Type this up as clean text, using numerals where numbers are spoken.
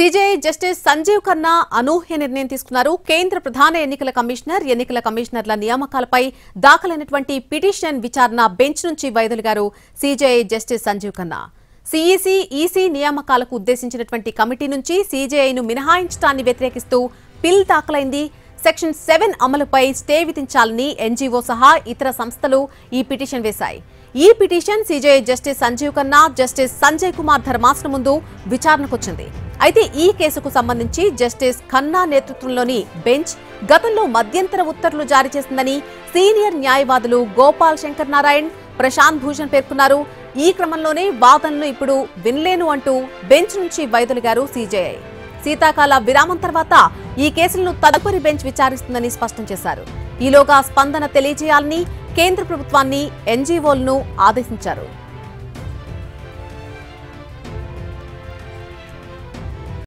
CJI justice Sanjeev Khanna అనూహ్య నిర్ణయం తీసుకున్నారు. కేంద్ర ప్రధాన ఎన్నికల కమిషనర్ల నియామకాలపై దాఖలైనటువంటి పిటిషన్ విచారణ బెంచ్ నుంచి వైదొలిగారు CJI justice Sanjiv Khanna. CEC EC నియామకాలకు ఉద్దేశించినటువంటి కమిటీ నుంచి सीजेआईను మినహాయించడాన్ని వ్యతిరేకిస్తూ బిల్ దాఖలైంది. సెక్షన్ 7 అమలుపై స్టే విధించాలని ఎన్జీఓ సహా ఇతర సంస్థలు ఈ పిటిషన్ వేశాయి. ఈ petition CJI justice Sanjiv Khanna, justice Sanjay Kumar ధర్మాసనం ముందు విచారణకొచ్చింది. అయితే ఈ కేసుకు సంబంధించి జస్టిస్ ఖన్నా నేతృత్వంలోని బెంచ్ గతంలో మధ్యంతర ఉత్తర్వులు జారీ చేసిందని సీనియర్ న్యాయవాదులు గోపాల్ శంకర్ నారాయణ్, ప్రశాంత్ భూషణ్ పేర్కొన్నారు. ఈ క్రమంలోనే వాదనలు ఇప్పుడు వినలేను అంటూ బెంచ్ నుంచి వైదొలిగారు सीजेआई. శీతాకాల విరామం తర్వాత ఈ కేసులను తదుపరి బెంచ్ విచారిస్తుందని స్పష్టం చేశారు. ఈలోగా స్పందన తెలియజేయాలని కేంద్ర ప్రభుత్వాన్ని ఎన్జీఓలను ఆదేశించారు.